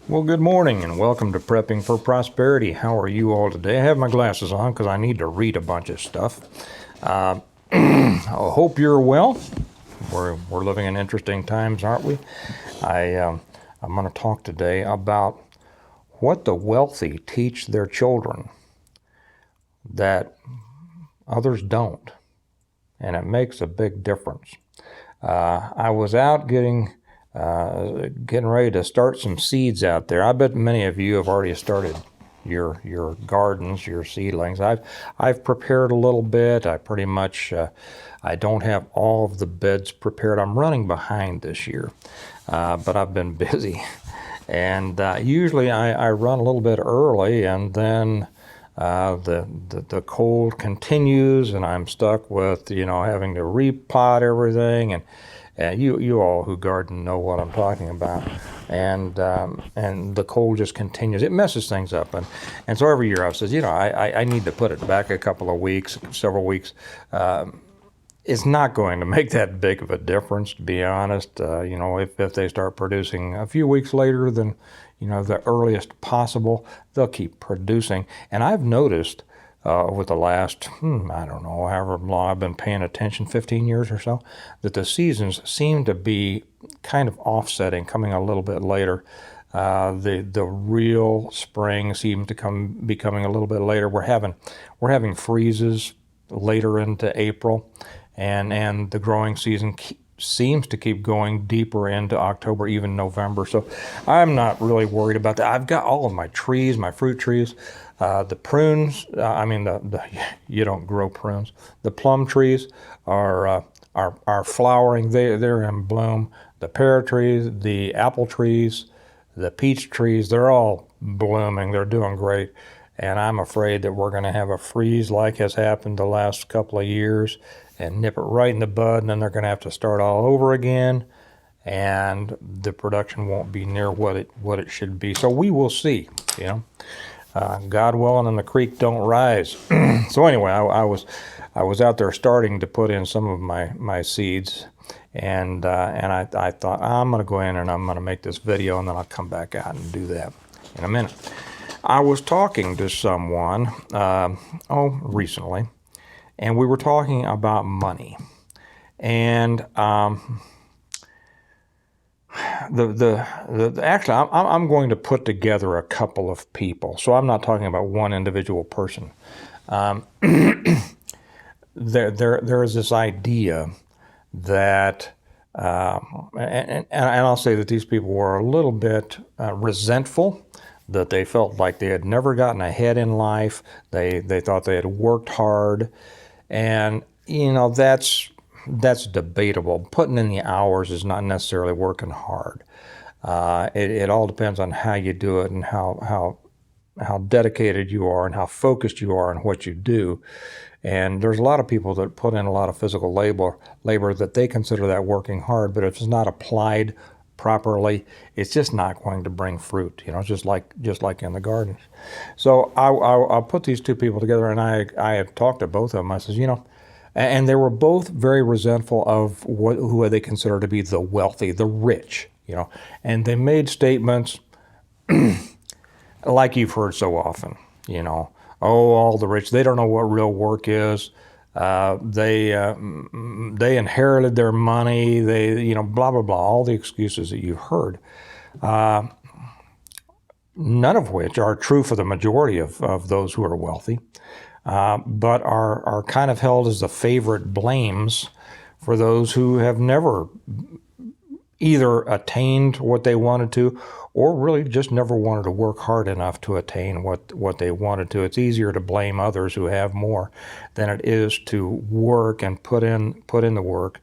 Well, good morning and welcome to Prepping for Prosperity. How are you all today? I have my glasses on because I need to read a bunch of stuff. I hope you're well. We're living in interesting times, aren't we? I'm going to talk today about what the wealthy teach their children that others don't, and it makes a big difference. I was out getting ready to start some seeds out there. I bet many of you have already started your gardens, your seedlings. I've prepared a little bit. I pretty much I don't have all of the beds prepared. I'm running behind this year, but I've been busy, and usually I run a little bit early, and then the cold continues, and I'm stuck with having to repot everything, and you all who garden know what I'm talking about, and the cold just continues. It messes things up, and so every year I says, I need to put it back a couple of weeks, several weeks. It's not going to make that big of a difference, to be honest. If they start producing a few weeks later than the earliest possible, they'll keep producing. And I've noticed over the last, I don't know, however long I've been paying attention, 15 years or so, that the seasons seem to be kind of offsetting, coming a little bit later. The real spring seems to be coming a little bit later. We're having freezes later into April, and the growing season seems to keep going deeper into October, even November. So I'm not really worried about that. I've got all of my trees, my fruit trees, the prunes. You don't grow prunes. The plum trees are flowering. They're in bloom. The pear trees, the apple trees, the peach trees, they're all blooming. They're doing great. And I'm afraid that we're going to have a freeze like has happened the last couple of years and nip it right in the bud, and then they're going to have to start all over again, and the production won't be near what it should be. So we will see, God willing, and the creek don't rise. So anyway, I was out there starting to put in some of my seeds, and I thought I'm going to go in and I'm going to make this video, and then I'll come back out and do that in a minute. I was talking to someone recently, and we were talking about money, and actually I'm going to put together a couple of people, so I'm not talking about one individual person. There is this idea that and I'll say that these people were a little bit resentful, that they felt like they had never gotten ahead in life. They thought they had worked hard, and that's debatable. Putting in the hours is not necessarily working hard. It all depends on how you do it and how dedicated you are and how focused you are on what you do. And there's a lot of people that put in a lot of physical labor that they consider that working hard, but if it's not applied properly, it's just not going to bring fruit. Just like in the gardens. So I'll put these two people together, and I have talked to both of them. I says, and they were both very resentful of who they consider to be the wealthy, the rich. And they made statements like you've heard so often. All the rich, they don't know what real work is. They inherited their money. They, blah, blah, blah, all the excuses that you've heard. None of which are true for the majority of those who are wealthy, but are kind of held as the favorite blames for those who have never either attained what they wanted to, or really just never wanted to work hard enough to attain what they wanted to. It's easier to blame others who have more than it is to work and put in the work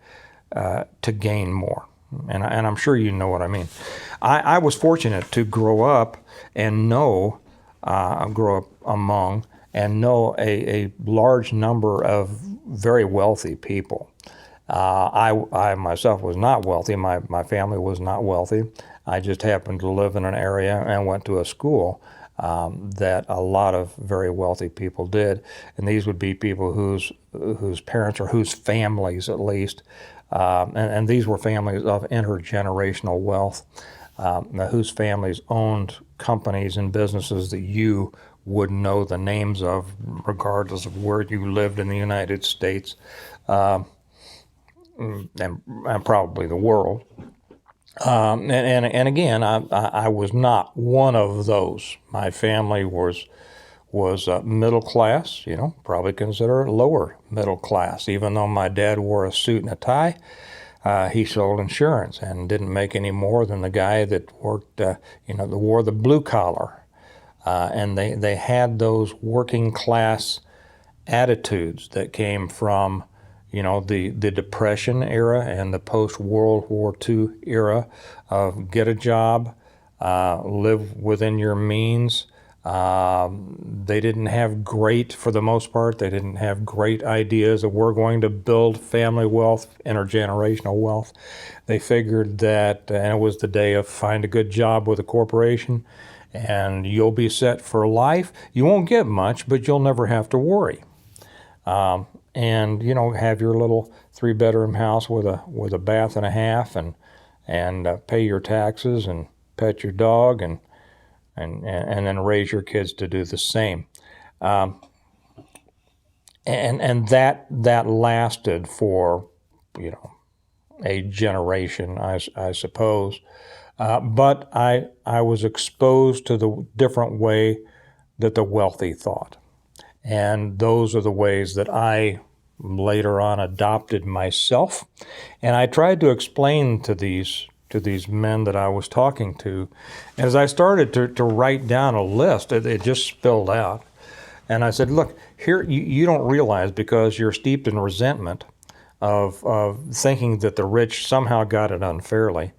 to gain more. And I'm sure you know what I mean. I was fortunate to grow up among and know a large number of very wealthy people. I myself was not wealthy. My family was not wealthy. I just happened to live in an area and went to a school that a lot of very wealthy people did. And these would be people whose parents or whose families at least, and these were families of intergenerational wealth. whose families owned companies and businesses that you would know the names of, regardless of where you lived in the United States, and probably the world. And again, I was not one of those. My family was middle class, probably consider it lower middle class. Even though my dad wore a suit and a tie, he sold insurance and didn't make any more than the guy that worked, that wore the blue collar. And they had those working class attitudes that came from, the Depression era and the post-World War II era of get a job, live within your means. They didn't have for the most part, they didn't have great ideas of we're going to build family wealth, intergenerational wealth. They figured that, and it was the day of find a good job with a corporation, and you'll be set for life. You won't get much, but you'll never have to worry. And have your little 3-bedroom house with a bath and a half, and pay your taxes and pet your dog, and then raise your kids to do the same. And that lasted for a generation, I suppose. But I was exposed to the different way that the wealthy thought. And those are the ways that I later on adopted myself. And I tried to explain to these men that I was talking to. As I started to write down a list, it just spilled out. And I said, look, here, you don't realize, because you're steeped in resentment of thinking that the rich somehow got it unfairly.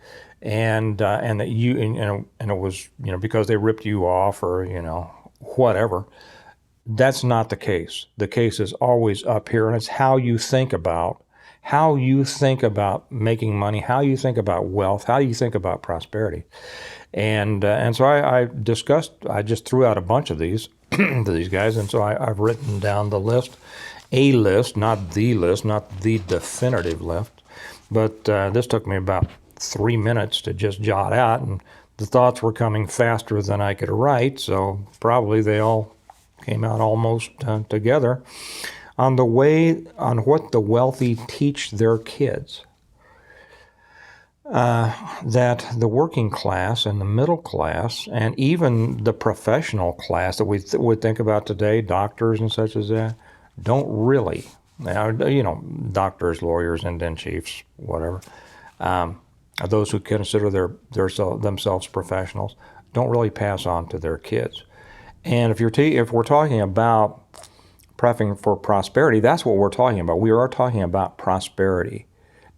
And that and it was, because they ripped you off or, whatever. That's not the case. The case is always up here, and it's how you think about making money, how you think about wealth, how you think about prosperity. And so I just threw out a bunch of these to these guys, and so I've written down the list, a list, not the list, not the definitive list, but this took me about 3 minutes to just jot out, and the thoughts were coming faster than I could write, so probably they all came out almost together, on what the wealthy teach their kids. That the working class and the middle class, and even the professional class that we would think about today, doctors and such as that, don't really, doctors, lawyers, Indian chiefs, whatever, those who consider themselves professionals, don't really pass on to their kids. And if we're talking about prepping for prosperity, that's what we're talking about. We are talking about prosperity,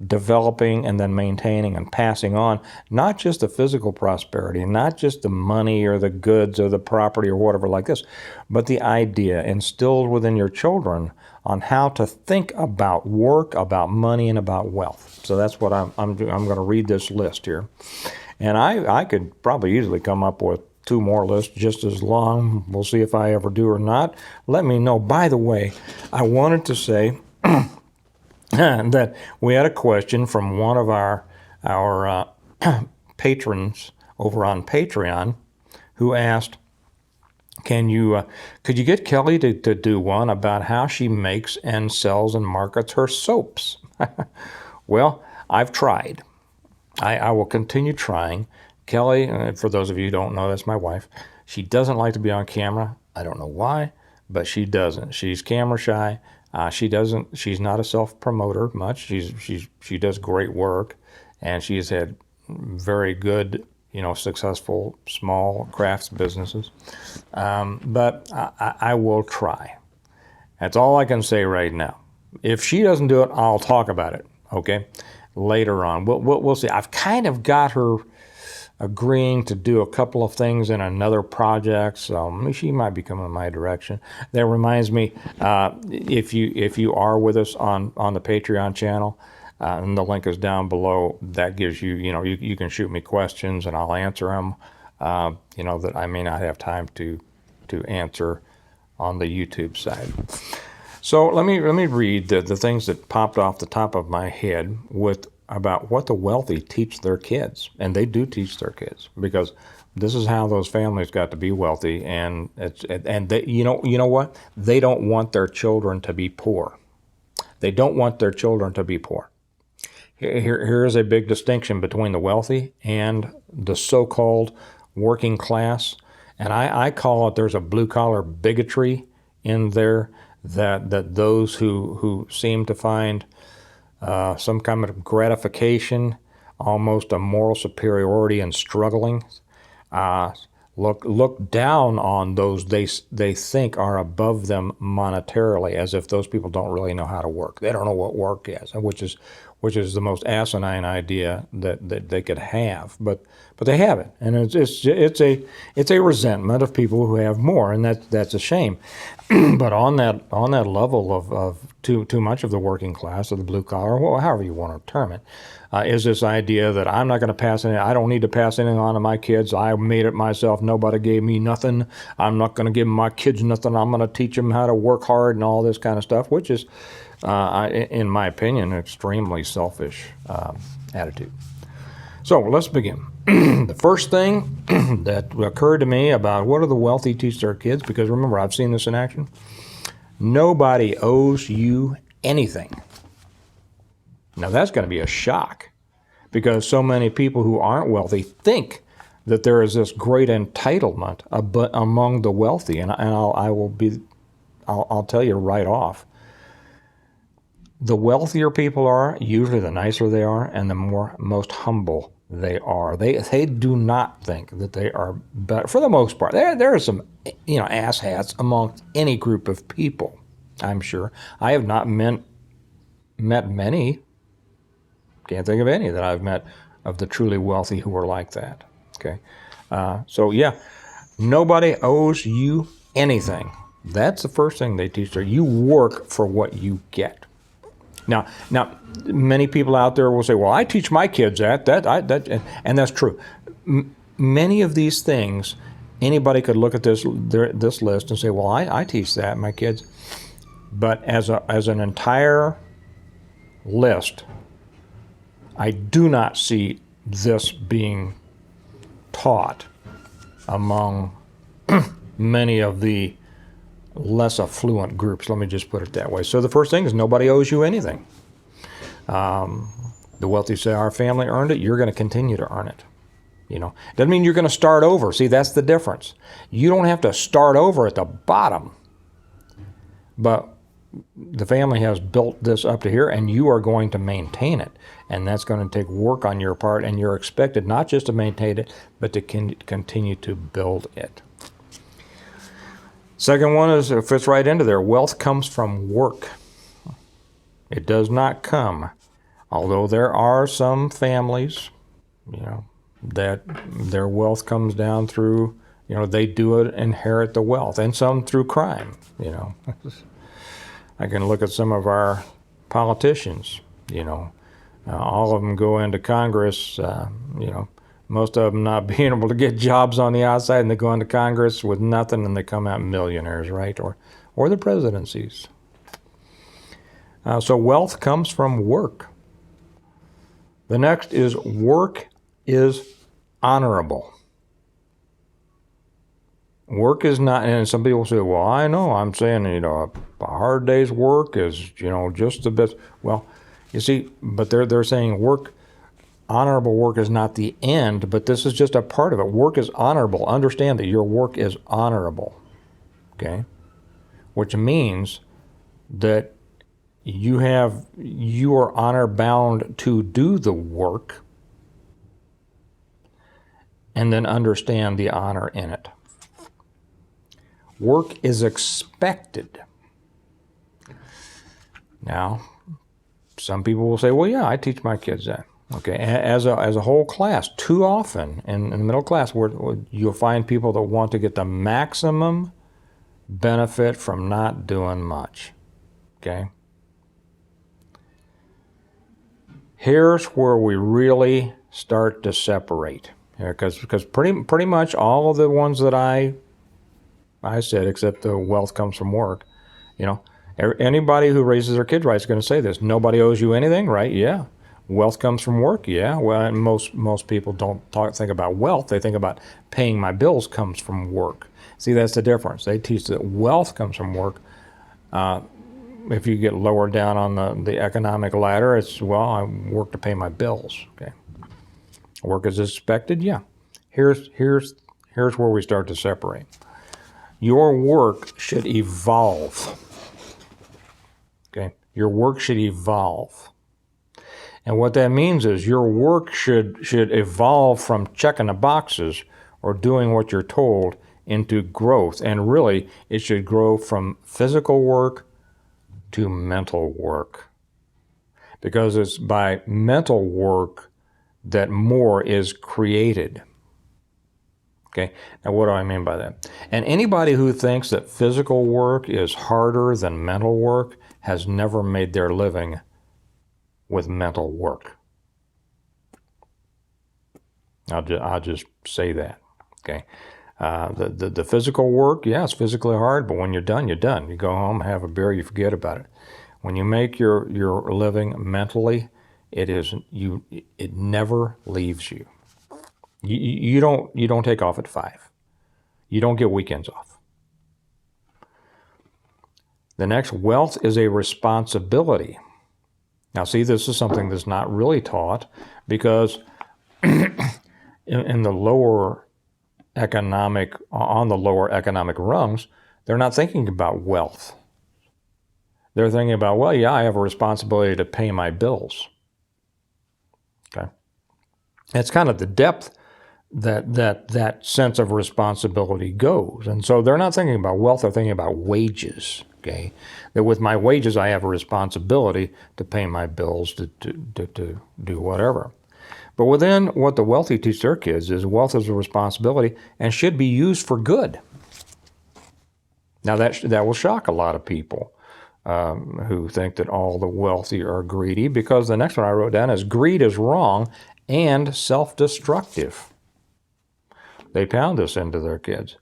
developing and then maintaining and passing on, not just the physical prosperity, not just the money or the goods or the property or whatever like this, but the idea instilled within your children on how to think about work, about money, and about wealth. So that's what I'm doing. I'm going to read this list here. And I could probably easily come up with 2 more lists just as long. We'll see if I ever do or not. Let me know. By the way, I wanted to say that we had a question from one of our patrons over on Patreon who asked, could you get Kelly to do one about how she makes and sells and markets her soaps? Well, I've tried. I will continue trying. Kelly, for those of you who don't know, that's my wife. She doesn't like to be on camera. I don't know why, but she doesn't. She's camera shy. She's not a self-promoter much. She does great work, and she's had very good, successful small crafts businesses. But I will try. That's all I can say right now. If she doesn't do it, I'll talk about it, okay? Later on. We'll see. I've kind of got her agreeing to do a couple of things in another project, so she might be coming in my direction. That reminds me, if you are with us on the Patreon channel, and the link is down below, that gives you, you can shoot me questions and I'll answer them, that I may not have time to answer on the YouTube side. So let me read the things that popped off the top of my head with about what the wealthy teach their kids, and they do teach their kids, because this is how those families got to be wealthy, and they, you know what? They don't want their children to be poor. They don't want their children to be poor. Here's a big distinction between the wealthy and the so-called working class, and I call it, there's a blue-collar bigotry in there, that those who seem to find some kind of gratification, almost a moral superiority in struggling, look down on those they think are above them monetarily, as if those people don't really know how to work. They don't know what work is, which is the most asinine idea that they could have. But they have it, and it's a resentment of people who have more, and that's a shame. But on that level of too much of the working class, of the blue collar, well, however you want to term it, is this idea that I'm not going to pass anything. I don't need to pass anything on to my kids. I made it myself. Nobody gave me nothing. I'm not going to give my kids nothing. I'm going to teach them how to work hard and all this kind of stuff, which is, in my opinion, an extremely selfish attitude. So let's begin. The first thing that occurred to me about what do the wealthy teach their kids, because remember, I've seen this in action. Nobody owes you anything. Now that's going to be a shock, because so many people who aren't wealthy think that there is this great entitlement among the wealthy, and I'll tell you right off. The wealthier people are, usually the nicer they are, and the most humble they are. They do not think that they are better. For the most part, there are some asshats amongst any group of people, I'm sure. I have not met many. Can't think of any that I've met of the truly wealthy who are like that. Okay, so yeah, nobody owes you anything. That's the first thing they teach you. You work for what you get. Now, many people out there will say, "Well, I teach my kids that," and that's true. Many of these things, anybody could look at this list and say, "Well, I teach that my kids," but as an entire list, I do not see this being taught among many of the less affluent groups. Let me just put it that way. So the first thing is nobody owes you anything. The wealthy say, our family earned it, you're going to continue to earn it. Doesn't mean you're going to start over. See, that's the difference. You don't have to start over at the bottom. But the family has built this up to here, and you are going to maintain it. And that's going to take work on your part, and you're expected not just to maintain it, but to continue to build it. Second one it fits right into there. Wealth comes from work. It does not come, although there are some families, that their wealth comes down through, they do inherit the wealth, and some through crime, I can look at some of our politicians, all of them go into Congress, most of them not being able to get jobs on the outside, and they go into Congress with nothing, and they come out millionaires, right? Or the presidencies. So wealth comes from work. The next is work is honorable. Work is not, and some people say, well, I know, I'm saying, a hard day's work is, just the best. Well, you see, but they're saying honorable work is not the end, but this is just a part of it. Work is honorable. Understand that your work is honorable, okay? Which means that you are honor bound to do the work and then understand the honor in it. Work is expected. Now, some people will say, well, yeah, I teach my kids that. Okay, as a whole class, too often in the middle class, where you'll find people that want to get the maximum benefit from not doing much. Okay? Here's where we really start to separate. Because pretty much all of the ones that I said, except the wealth comes from work, anybody who raises their kid right is going to say this. Nobody owes you anything, right? Yeah. Wealth comes from work, yeah. Well, and most people don't think about wealth. They think about paying my bills comes from work. See, that's the difference. They teach that wealth comes from work. If you get lower down on the economic ladder, it's, well, I work to pay my bills. Okay, work is expected, yeah. Here's where we start to separate. Your work should evolve. Okay, your work should evolve. And what that means is your work should evolve from checking the boxes or doing what you're told into growth. And really, it should grow from physical work to mental work. Because it's by mental work that more is created. Okay, now what do I mean by that? And anybody who thinks that physical work is harder than mental work has never made their living with mental work. I'll just say that. Okay, the physical work, yeah, it's physically hard, but when you're done, you're done. You go home, have a beer, you forget about it. When you make your living mentally, it never leaves you. You don't take off at 5. You don't get weekends off. The next, wealth is a responsibility. Now, see, this is something that's not really taught because in the lower economic, on the lower economic rungs, they're not thinking about wealth. They're thinking about, well, yeah, I have a responsibility to pay my bills. Okay, it's kind of the depth that sense of responsibility goes, and so they're not thinking about wealth. They're thinking about wages. Okay, that with my wages, I have a responsibility to pay my bills, to do whatever. But within what the wealthy teach their kids is wealth is a responsibility and should be used for good. Now that will shock a lot of people who think that all the wealthy are greedy, because the next one I wrote down is greed is wrong and self-destructive. They pound this into their kids.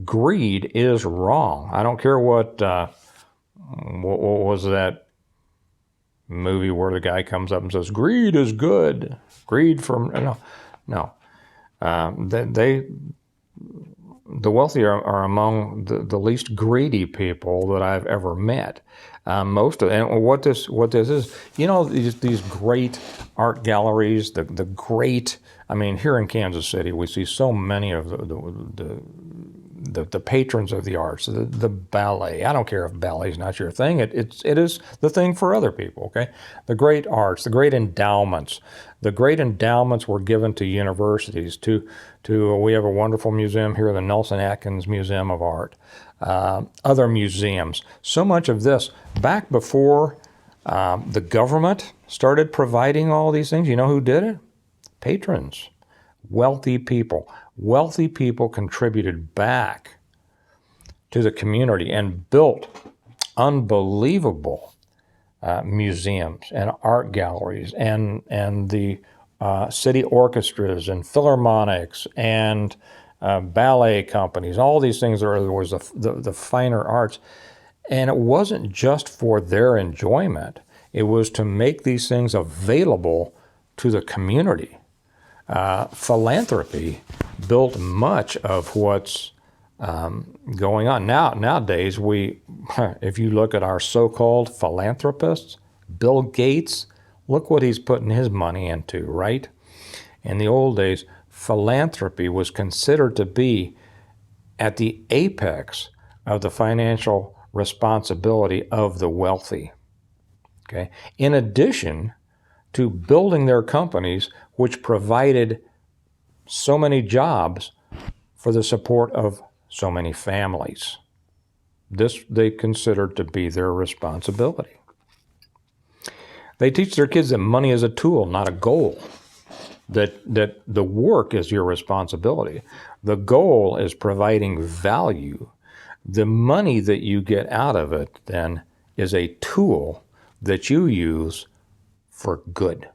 Greed is wrong. I don't care what was that movie where the guy comes up and says, greed is good. Greed from, no. The wealthy are among the least greedy people that I've ever met. Most of, and what this is, these great art galleries, the great, here in Kansas City, we see so many of the patrons of the arts, the ballet. I don't care if ballet is not your thing. It is the thing for other people, okay? The great arts, the great endowments. The great endowments were given to universities. We have a wonderful museum here, the Nelson Atkins Museum of Art. Other museums. So much of this, back before the government started providing all these things, you know who did it? Patrons. Wealthy people. Wealthy people contributed back to the community and built unbelievable museums and art galleries and the city orchestras and philharmonics and ballet companies. All these things was the finer arts. And it wasn't just for their enjoyment. It was to make these things available to the community. Philanthropy built much of what's going on. Nowadays, if you look at our so-called philanthropists, Bill Gates, look what he's putting his money into, right? In the old days, philanthropy was considered to be at the apex of the financial responsibility of the wealthy. Okay? In addition to building their companies, which provided so many jobs for the support of so many families. This they considered to be their responsibility. They teach their kids that money is a tool, not a goal. That the work is your responsibility. The goal is providing value. The money that you get out of it, then, is a tool that you use for good.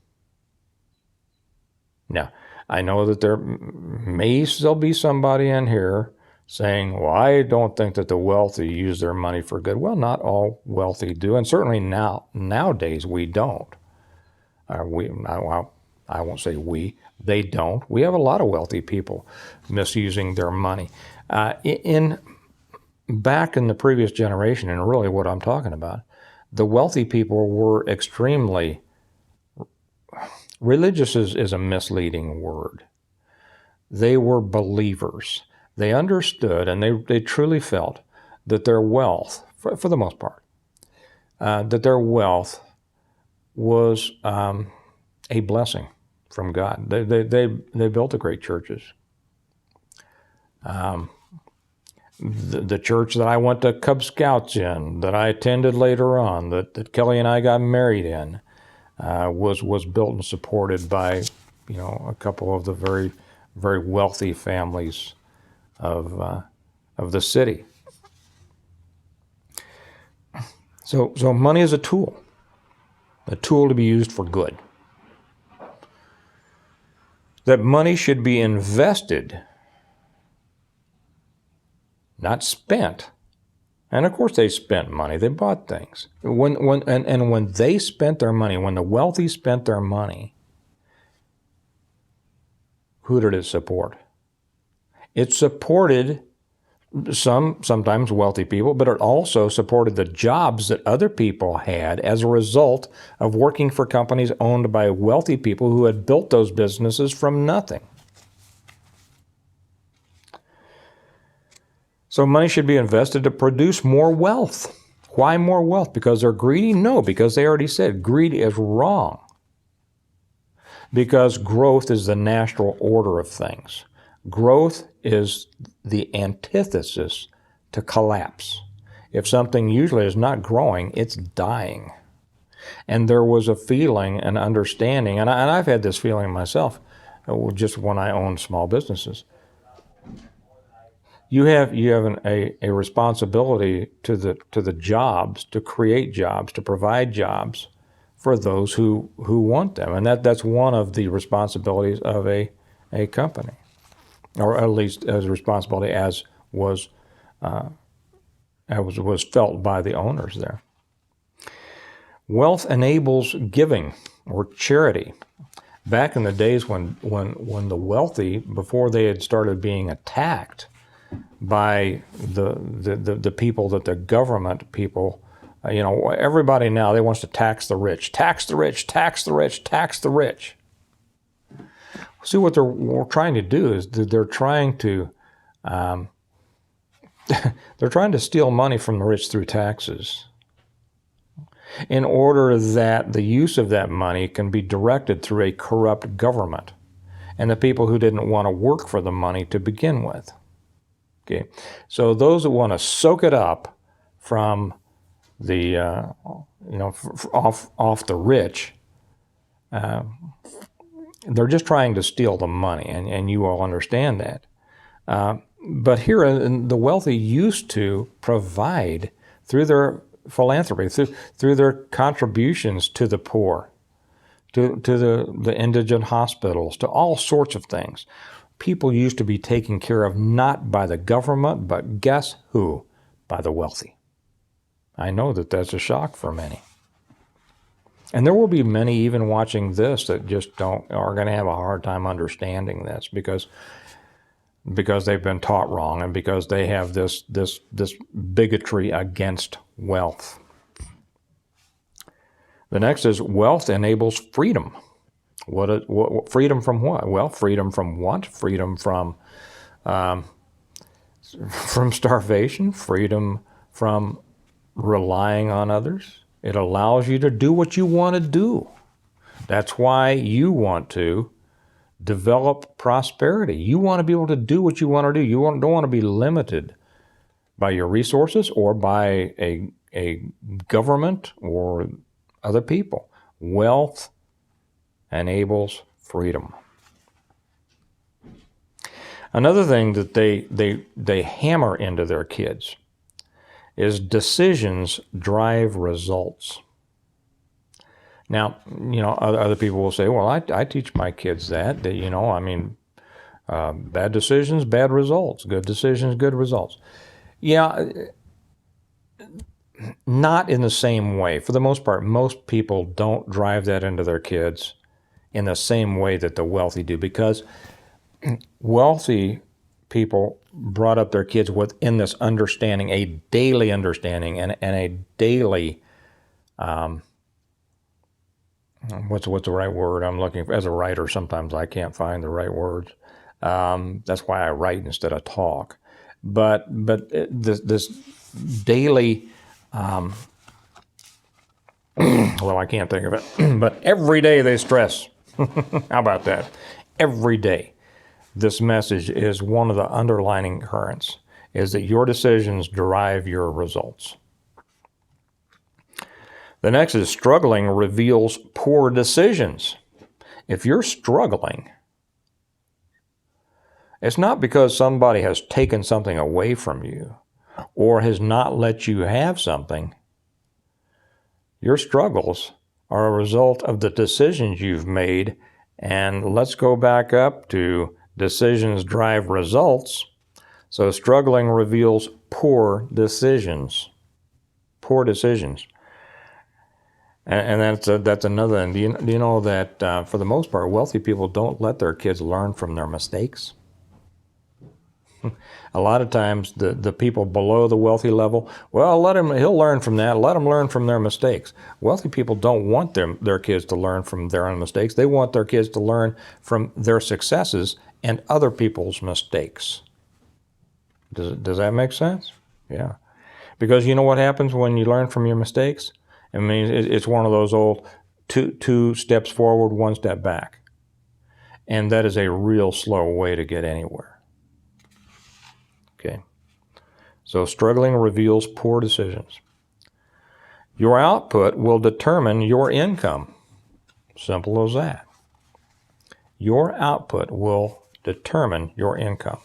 Now, I know that there may still be somebody in here saying, well, I don't think that the wealthy use their money for good. Well, not all wealthy do, and certainly nowadays we don't. I won't say we. They don't. We have a lot of wealthy people misusing their money. Back in the previous generation, and really what I'm talking about, the wealthy people were extremely religious is a misleading word. They were believers. They understood and they truly felt that their wealth, for the most part, that their wealth was a blessing from God. They built the great churches. The church that I went to Cub Scouts in, that I attended later on, that Kelly and I got married in, was built and supported by, a couple of the very, very wealthy families of the city. So money is a tool to be used for good. That money should be invested, not spent. And of course they spent money. They bought things. When they spent their money, when the wealthy spent their money, who did it support? It supported sometimes wealthy people, but it also supported the jobs that other people had as a result of working for companies owned by wealthy people who had built those businesses from nothing. So money should be invested to produce more wealth. Why more wealth? Because they're greedy? No, because they already said greed is wrong. Because growth is the natural order of things. Growth is the antithesis to collapse. If something usually is not growing, it's dying. And there was a feeling, an understanding, and I've had this feeling myself, just when I owned small businesses. You have a responsibility to the jobs, to create jobs, to provide jobs for those who want them, and that's one of the responsibilities of a company, or at least as a responsibility as was felt by the owners there. Wealth enables giving or charity. Back in the days when the wealthy, before they had started being attacked by the people, that the government people, everybody now, they wants to tax the rich, tax the rich, tax the rich, tax the rich. See, what they're trying to do is they're trying to steal money from the rich through taxes, in order that the use of that money can be directed through a corrupt government and the people who didn't want to work for the money to begin with. Okay, so those that want to soak it up from the, off the rich, they're just trying to steal the money, and you all understand that. But here, the wealthy used to provide through their philanthropy, through their contributions to the poor, to the indigent hospitals, to all sorts of things. People used to be taken care of not by the government, but guess who? By the wealthy. I know that that's a shock for many. And there will be many even watching this that just are going to have a hard time understanding this because they've been taught wrong and because they have this bigotry against wealth. The next is wealth enables freedom. What freedom from what? Well, freedom from what? Freedom from starvation, freedom from relying on others. It allows you to do what you want to do. That's why you want to develop prosperity. You want to be able to do what you want to do. You don't want to be limited by your resources or by a government or other people. Wealth enables freedom. Another thing that they hammer into their kids is decisions drive results. Now, other people will say, well, I teach my kids that bad decisions, bad results. Good decisions, good results. Yeah, not in the same way. For the most part, most people don't drive that into their kids in the same way that the wealthy do, because wealthy people brought up their kids within this understanding, a daily understanding, and a daily, what's the right word I'm looking for? As a writer, sometimes I can't find the right words. That's why I write instead of talk. But this daily, well, I can't think of it, but every day they stress. How about that? Every day. This message is one of the underlining currents, is that your decisions derive your results. The next is struggling reveals poor decisions. If you're struggling, it's not because somebody has taken something away from you or has not let you have something. Your struggles are a result of the decisions you've made. And let's go back up to decisions drive results. So struggling reveals poor decisions. Poor decisions. And that's another thing. Do you know that for the most part, wealthy people don't let their kids learn from their mistakes? A lot of times, the people below the wealthy level, well, he'll learn from that. Let them learn from their mistakes. Wealthy people don't want their kids to learn from their own mistakes. They want their kids to learn from their successes and other people's mistakes. Does that make sense? Yeah. Because you know what happens when you learn from your mistakes? I mean, it's one of those old two steps forward, one step back. And that is a real slow way to get anywhere. Okay. So struggling reveals poor decisions. Your output will determine your income. Simple as that. Your output will determine your income.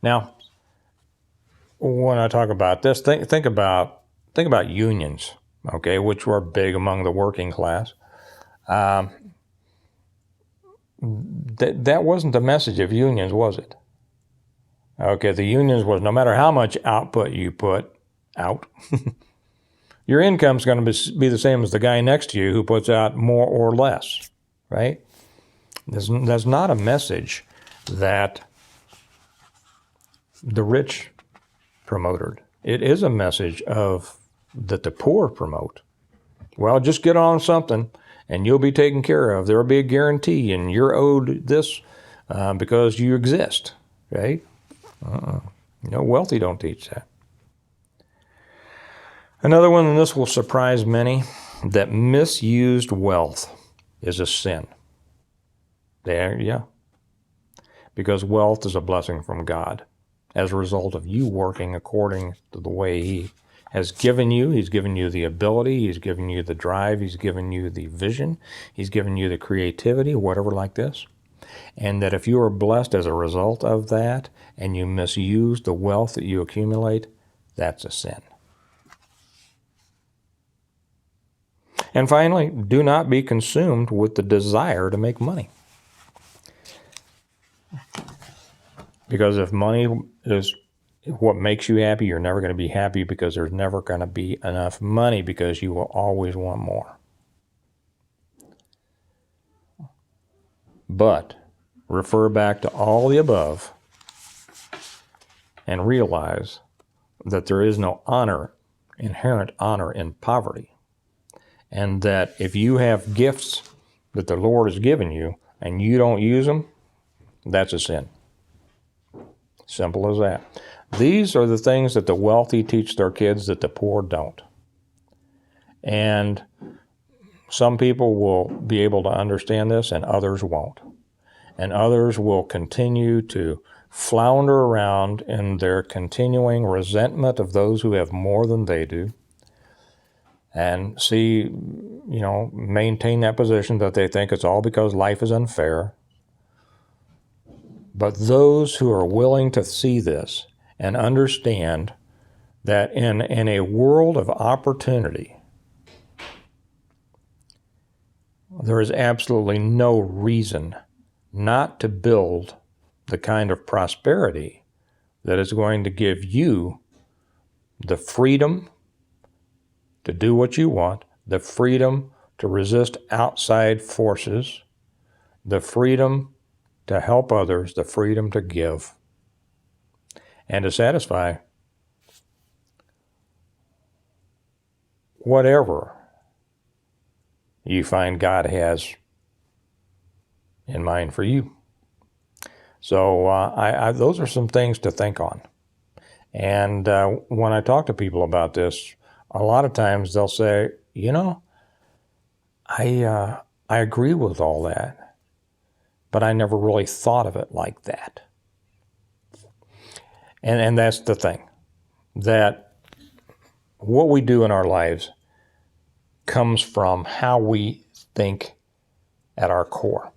Now, when I talk about this, think about unions, okay, which were big among the working class. That wasn't the message of unions, was it? Okay, the unions was no matter how much output you put out, your income's going to be the same as the guy next to you who puts out more or less, right? That's not a message that the rich promoted. It is a message that the poor promote. Well, just get on something and you'll be taken care of. There'll be a guarantee and you're owed this because you exist, right? No, wealthy don't teach that. Another one, and this will surprise many, that misused wealth is a sin. Yeah. Because wealth is a blessing from God as a result of you working according to the way He has given you. He's given you the ability. He's given you the drive. He's given you the vision. He's given you the creativity, whatever like this. And that if you are blessed as a result of that and you misuse the wealth that you accumulate, that's a sin. And finally, do not be consumed with the desire to make money. Because if money is what makes you happy, you're never going to be happy because there's never going to be enough money because you will always want more. But refer back to all the above and realize that there is no inherent honor in poverty. And that if you have gifts that the Lord has given you and you don't use them, that's a sin. Simple as that. These are the things that the wealthy teach their kids that the poor don't. And some people will be able to understand this and others won't. And others will continue to flounder around in their continuing resentment of those who have more than they do. And maintain that position that they think it's all because life is unfair. But those who are willing to see this and understand that in a world of opportunity, there is absolutely no reason not to build the kind of prosperity that is going to give you the freedom to do what you want, the freedom to resist outside forces, the freedom to help others, the freedom to give, and to satisfy whatever you find God has in mind for you. So those are some things to think on. And when I talk to people about this, a lot of times they'll say, you know, I agree with all that, but I never really thought of it like that. And that's the thing, that what we do in our lives comes from how we think at our core,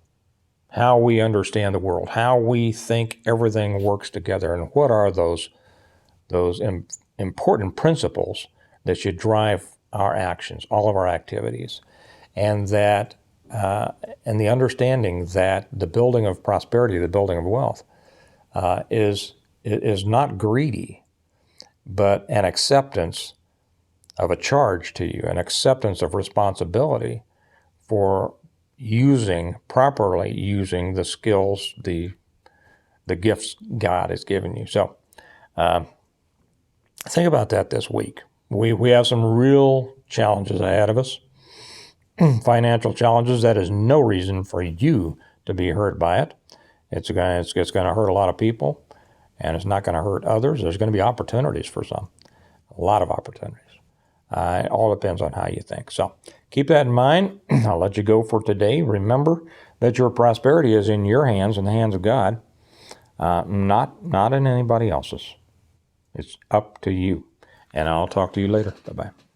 how we understand the world, how we think everything works together, and what are those important principles that should drive our actions, all of our activities, and that and the understanding that the building of prosperity, the building of wealth, is not greedy, but an acceptance of a charge to you, an acceptance of responsibility for properly using the skills, the gifts God has given you. So think about that this week. We have some real challenges ahead of us, financial challenges. That is no reason for you to be hurt by it. It's going to hurt a lot of people, and it's not going to hurt others. There's going to be opportunities for some, a lot of opportunities. It all depends on how you think. So keep that in mind. I'll let you go for today. Remember that your prosperity is in your hands, in the hands of God, not in anybody else's. It's up to you. And I'll talk to you later. Bye-bye.